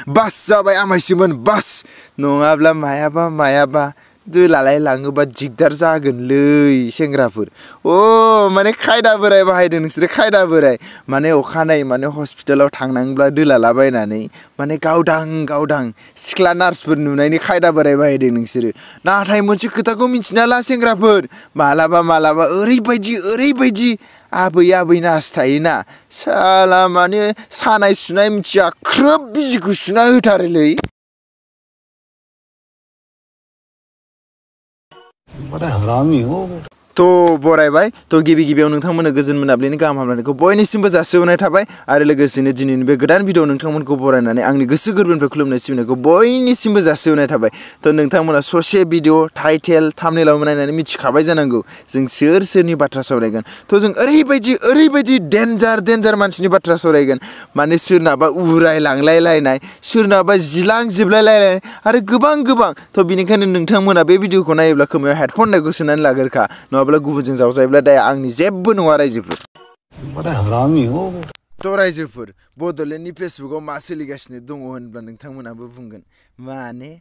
बास जाबाय आमायसोमोन बास नङाब्ला मायाबा दोलालाय लाङोबा दिगदार जागोनलै सेंग्राफोर माने खायदा बोराय बाहायदों नोंसोर खायदा बोराय माने अखानायै माने हस्पिटालाव थांनांब्ला दोलालाबायनानै माने गावदां सिख्ला नार्सफोर नुनायनि खायदा बोराय बाहायदों नोंसोरो नाथाय मोनसे खोथाखौ मिथिना ला सेंग्राफोर मालाबा ओरैबायदि आबै नार्स थायोना साला माने सानाय सुनाय मिथिया ख्रोब बिजिखौ सुना होथारोलै बड़ा हरामी हो तो बरायबाय तो गिबियाव नोंथांमोननो गोजोन मोनाबिलिनि गाहाम हामलायनायखौ बयनिसिमबो जासिहरनाय थाबाय आरो लोगोसेनो दिनैनि बे गोदान भिडिअ नोंथांमोनखौ बरायनानै आंनि गोसो गोरबोनिफ्राय खुलुमनाय सिबिनायखौ बयनिसिमबो जासिहरनाय थाबाय तो नोंथांमोना ससे भिडिअ टाइटेल थाम्बनेलाव नायनानै मिथिखाबाय जानांगौ जों सोरनि बाथ्रा सावरायगोन तो जों ओरैबायदि डेन्जार मानसिनि बाथ्रा सावरायगोन माने सोरनाबा उरायलांलायलायनाय सोरनाबा जिलां जिबलायलायनाय आरो गोबां तो बिनिखायनो नोंथांमोना बे भिडिअखौ नायोब्ला खोमायाव हेडफन होननायखौ सोनानै लाग्रोखा नङाब्ला गुबुनजों जावजायोब्ला दाया आंनि जेबो नङा रायजोफोर बड़ा हरामी हो तो रायजोफोर बड'लेण्डनि फेसबुकाव मा सोलिगासिनो दङ होनब्ला नोंथांमोनाबो बुंगोन माने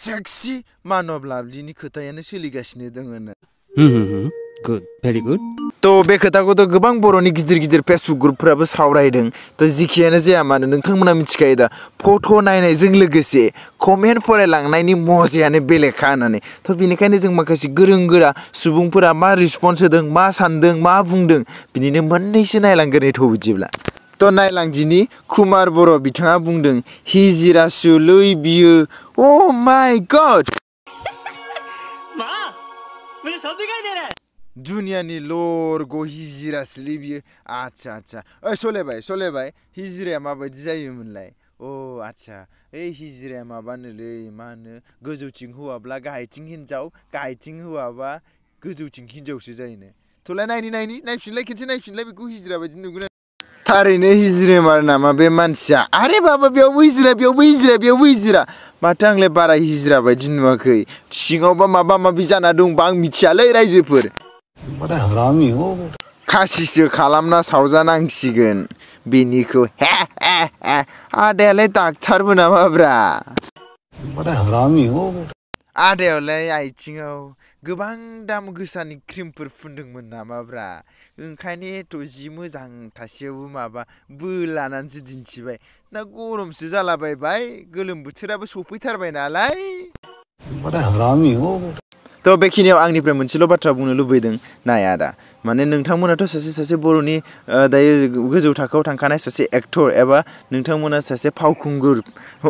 सेक्सि मानब लाभलिनि खोथायानो सोलिगासिनो दङ गुड भेरि गुड तो बे खोथाखौथ' गोबां बर'नि गिदिर फेसबुक ग्रुपफोराबो सावरायदों तो जिखियानो जाया मानो नोंथांमोना मिथिखायो दा फट' नायनायजों लोगोसे कमेन्ट फरायलांनायनि मजायानो बेलेगखा होननानै तो बेनिखायनो जों माखासे गोरों गोरा सुबुंफोरा मा रिसपन्स होदों मा सानदों मा बुंदों बिनिनो मोननैसो नायलांगोरनि थ' बिदिब्ला तो नायलांदिनि कुमार बर' बिथाङा बुंदों हिजिरासुलै बियो अ माय गड दुनियानि लरग' हिजिरासोलै बियो आच्छा ओइ सलेबाय हिजिराया माबायदि जायोमोनलाय आच्छा हिजिराया माबानोलै मा होनो गोजौथिं हौवाब्ला गाहायथिं हिनजाव गाहायथिं हौवाबा गोजौथिं हिनजावसो जायोनो थ'लाय नायफिनलाय खेनसे नायफिनलाय बेखौ हिजिरा बायदि नुगोन थारैनो हिजिरा मार नामा बे मानसिया आरे बाबा बेयावबो हिजिरा माथो आंलाय बारा हिजिरा बायदि नुवाखै सिङावबा माबा जाना दंबा आं मिथियालै रायजोफोर बड़ा हरामी हो खासिसो खालामना सावजानांसिगोन बेनिखौ आदायालाय डाक्टारबो नामाब्रा बड़ा हरामी हो आदायालाय आथिङाव गोबां दाम गोसानि क्रिमफोर फुनदोंमोन नामाब्रा ओंखायनो एथ' जि मोजां थासेयावबो माबा बोलानानैसो दिन्थिबाय ना गरमसो जालाबायबाय गोलोम बोथोराबो सफैथारबाय नालाय बड़ा हरामी हो तो बेखिनियाव आंनिफ्राय मोनसेल' बाथ्रा बुंनो लुबैदों नाय आदा माने नोंथांमोनाथ' सासे बर'नि दायो गोजौ थाखोआव थांखानाय सासे एक्टर एबा नोंथांमोना सासे फावखुंगुर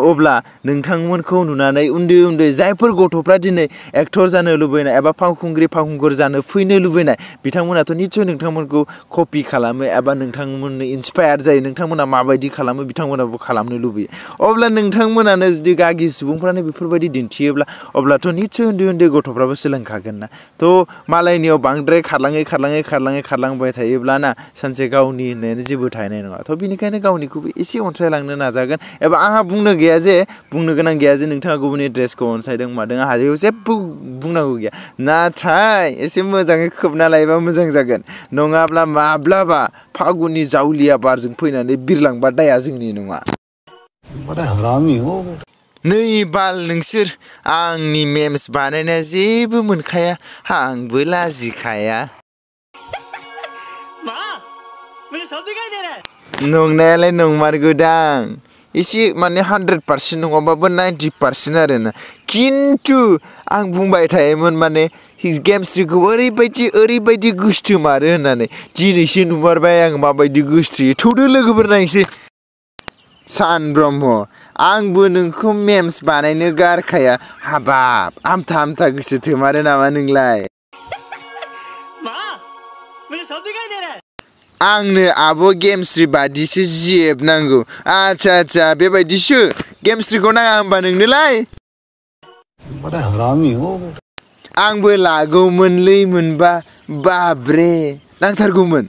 अब्ला नोंथांमोनखौ नुनानै उन्दै जायफोर गथ'फ्रा दिनै एक्टर जानो लुबैनाय एबा फावखुंगुर जानो फैनो लुबैनाय बिथांमोनाथ' निस्सय नोंथांमोनखौ कपि खालामो एबा नोंथांमोननो इन्सपायार जायो नोंथांमोना माबायदि खालामो बिथांमोनाबो खालामनो लुबैयो अब्ला नोंथांमोनानो जुदि गागि सुबुंफ्रानो बेफोरबायदि दिन्थियोब्ला अब्लाथ' निस्सय उन्दै गथ'फ्राबो सोलोंखागोन ना थ' मालायनियाव बांद्राय खारलांबाय थायोब्लाना सानसे गावनि होननायानो जेबो थाहैनाय नङा थ' बिनिखायनो गावनिखौबो एसे अनसायलांनो नाजागोन एबा आंहा बुंनो गोनां गैया जे नोंथाङा गुबुननि ड्रेसखौ अनसायदों मादों आंहा जेबो बुंनांगौ गैया नाथाय एसे मोजाङै खोबना लायोबा मोजां जागोन नङाब्ला माब्लाबा फागुननि जावलिया बारजों फैनानै बिरलांबा दाया जोंनि नङा बड़ा हरामी हो नै बाल नोंसोर आंनि मेम्स बानायनाया जेबो मोनखाया आंबो लाजिखाया नंनायालाय नंमारगौदां एसे माने 100% नङाबाबो 90% आरोना खिन्थु आं बुंबाय थायोमोन माने गेमस्ट्रिखौ ओरैबायदि गोसथो मारो होननानै दिनैसो नुमारबाय आं माबायदि गोसथोयो थौदो लोगोफोर नायसै सान ब्रह्म आंबो नोंखौ मेम्स बानायनो गारखाया हाबाब आमथा गोसो थोमारो नामा नोंलाय आंनो आब' गेमस्ट्रि बादिसो जेब नांगौ आच्छा बेबायदिसो गेमस्ट्रिखौ नाङा होमबा नोंनोलाय बड़ा हरामी हो आंबो लागौमोनलै मोनबा बाब्रे नांथारगौमोन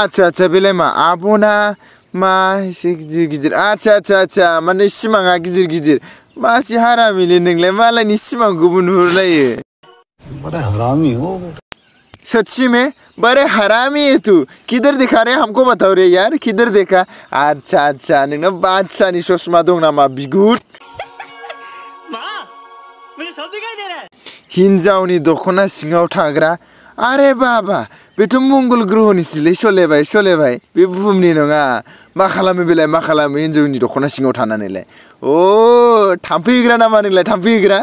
आच्छा बेलाय मा आब'ना मा एसे गिदिर आच्छा माने सिमाङा गिदिर मासे हारामिलै नोंलाय मालायनि सिमांखौबो नुहुरलायो बड़ा हरामी हो सच्ची में बड़े हरामी है तू किधर दिखा रहे हमको बताओ रे यार किधर देखा अच्छा अच्छा नोंना बादशाहनि चश्मा दं नामा बिगुर हिन्जावनि दख'ना सिङाव थाग्रा अरे बाबा बेथ' मंगल ग्रहनिसोलै सलेबाय बे बुहुमनि नङा मा खालामो बेलाय मा खालामो हिन्जावनि दख'ना सिङाव थानानैलाय अ थाम्फै हैग्रा नामा नोंलाय थाम्फै हैग्रा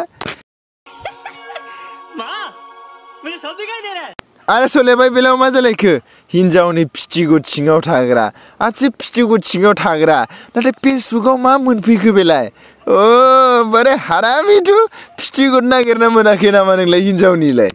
आरे सलेबाय बेलायाव मा जालायखो हिन्जावनि फिथिगुद सिङाव थाग्रा आच्छा फिथिगुद सिङाव थाग्रा नाथाय फेसबुकाव मा मोनफैखो बेलाय ओ बारे हारामिथु फिथिगुद नागिरना मोनाखै नामा नोंलाय हिन्जावनिलाय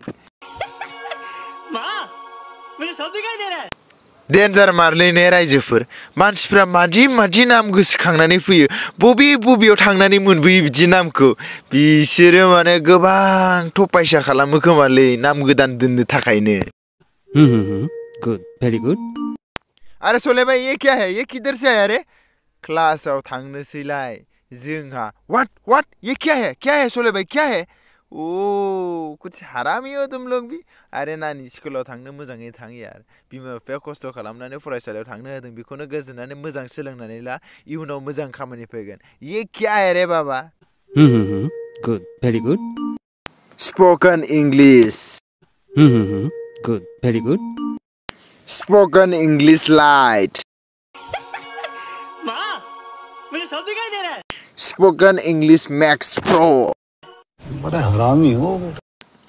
डेन्जार मारलै ने रायजोफोर मानसिफ्रा मादि नाम गोसोखांनानै फैयो बबेयाव थांनानै मोनबोयो बिदि नामखौ बिसोरो माने गोबां थपायसा खालामो खोमालै नाम गोदान दोननो थाखायनो Good. Very good. अरे सोलेबाय ये क्या है ये किधर से आया रे क्लासाव थांनोसैलाय जोंहा व्हाट ये क्या है सोलेबाय क्या है ओ कुछ हरामी हो तुम लोग भी अरे नानी स्कुलाव थांनो मोजाङै थां यार बिमा बिफाया खस्थ' खालामनानै फरायसालियाव थांनो होदों बेखौनो गोजोननानै मोजां सोलोंनानै ला इयुनाव मोजां खामानि फैगोन ये क्या है रे बाबा Good. Very good. Spoken English Good. Very good. Spoken English light spoken English max pro बड़ा हरामी हो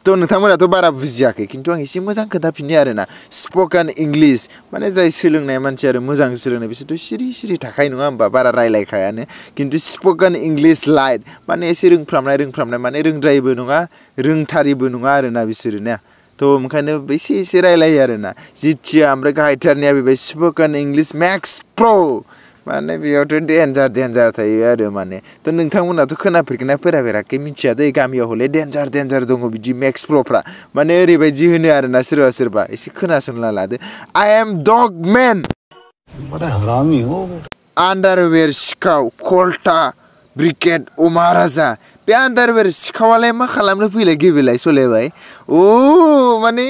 तो नोंथांमोनाथ' बारा बुजियाखै खिन्थु आं एसे मोजां खोन्थाफिननि आरोना स्पोकन इंग्लिश माने जाय सोलोंनाय मानसि आरो मोजां सोलोंनाय बिसोरथ' सिरि थाखाय नङा होमबा बारा रायलायखायानो खिन्थु स्पोकन इंग्लिश लाइट माने एसे रोंफ्रामनाय माने रोंद्रायिबो नङा रोंथारिबो नङा आरोना बिसोरो ना तो ओंखायनो एसे रायलायो आरोना जिथिया ओमफ्राय गाहायथारनिया बेबाय स्पोकन इंग्लिश मैक्स प्रो माने बेयावथ' डेन्जार थायो आरो माने थ' नोंथांमोनाथ' खोनाफेराखै मिथिया दै गामियाव हले डेन्जार दङ बिदि मैक्स प्र'फ्रा माने ओरैबायदि होनो आरोना सोरबा एसे खोनासंना लादो आई एम डग मैन बड़ा हरामी हो आन्डारवेर सिखाव कल्टा ब्रिकेट अमा राजा बे आन्डारवेर सिखावालाय मा खालामनो फैलाय गेबेलाय सलेबाय ओ माने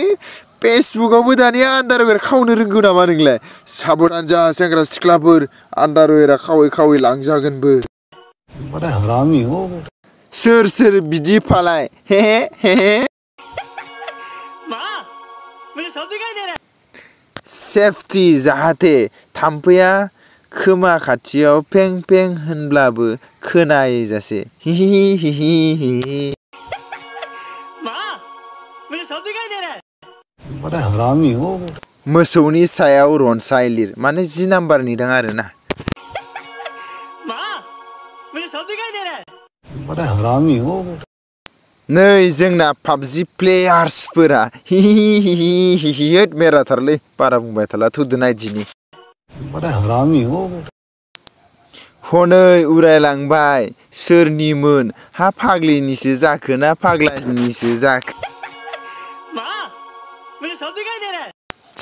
फेसबुकावबो दानिया आन्डारवेर खावनो रोंगौ नामा नोंलाय साबधान जा सेंग्रा सिख्लाफोर आन्डारवेरा खावै लांजागोनबो बड़ा हरामी हो सोर बिदि फालाय हे सेफटि जाहाथे थाम्फैया खोमा खाथियाव फें होनब्लाबो खोनायै जासे हि बड़ा हरामी हो मोसौनि सायाव रनसाय लिर माने 10 नाम्बारनि दं आरोना बड़ा हरामी हो नै जोंना पाबजि प्लेयार्सफोरा हि मेराथारलै बारा बुंबाय थाला थुदोनाय दिनि बड़ा हरामी हो हनै उरायलांबाय सोरनिमोन हा फाग्लिनिसो जाखो ना फाग्लानिसो जाखो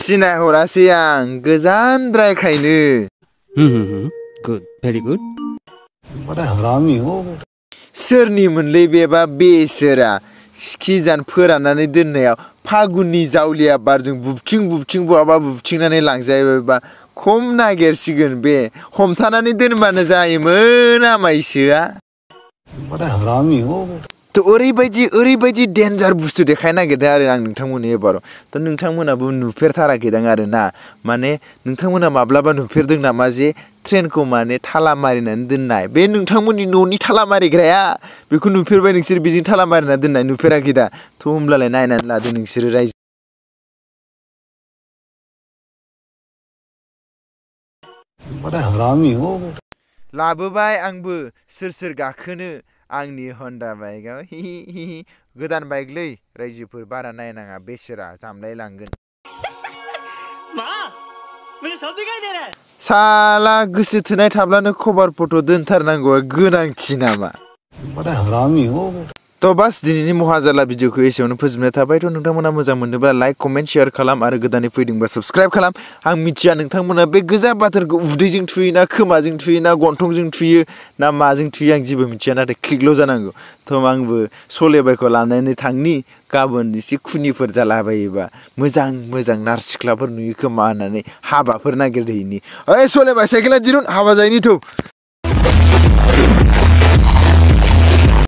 सिनायहरासै आं गोजानद्रायखायनो Good. Very good. बड़ा हरामी हो सोरनिमोनलै बेबा बेसोरा खिजान फोराननानै दोननायाव फागुननि जावलिया बारजों बुबथिं बहाबा बुबथिंनानै लांजायोबा खम नागिरसिगोन बे हमथानानै दोनबानो जायोमोन आमाइसोआ बड़ा हरामी हो थ' ओरैबायदि डेन्जार बुस्थु देखायनो नागिरदों आरो आं नोंथांमोननो एबाराव थ' नोंथांमोनाबो नुफेरथाराखैदां आरो ना माने नोंथांमोना माब्लाबा नुफेरदों नामा जे ट्रेनखौ माने थाला मारिनानै दोननाय बे नोंथांमोननि न'नि थाला मारिग्राया बेखौ नुफेरबाय नोंसोर बेजों थाला मारिना दोननाय नुफेराखै दा थ' होमब्लालाय नायनानै लादो नोंसोरो रायजो बड़ा हरामी हो लाबोबाय आंबो सोर गाखोनो आंनि हन्डा बाइकआव हि गोदान बाइकलै रायजोफोर बारा नायनाङा बेसेरा जामलाय लांगोन साला गोसो थोनाय थाब्लानो खबर फट' दोनथारनांगौआ गोनांथि नामा बड़ा हरामी हो थ' तो बास दिनैनि महाजाला भिडिअखौ एसेयावनो फोजोबनाय थाबाय थ' नोंथांमोना मोजां मोनोब्ला लाइक कमेन्ट शेयार खालाम आरो गोदानै फैदोंबा साबस्क्राइब खालाम आं मिथिया नोंथांमोना बे गोजा बाथोरखौ उदैजों थुयो ना खोमाजों थुयो ना गन्थंजों थुयो ना माजों थुयो आं जेबो मिथिया नाथाय क्लिकल' जानांगौ थ' आंबो सलेबायखौ लानानै थांनि गाबोन एसे खुनिफोर जालाबायोबा मोजां मोजां नार्स सिख्लाफोर नुयो खोमा होननानै हाबाफोर नागिरहैनि ओइ सलेबाय साइकेला दिरुन हाबा जायैनि थौ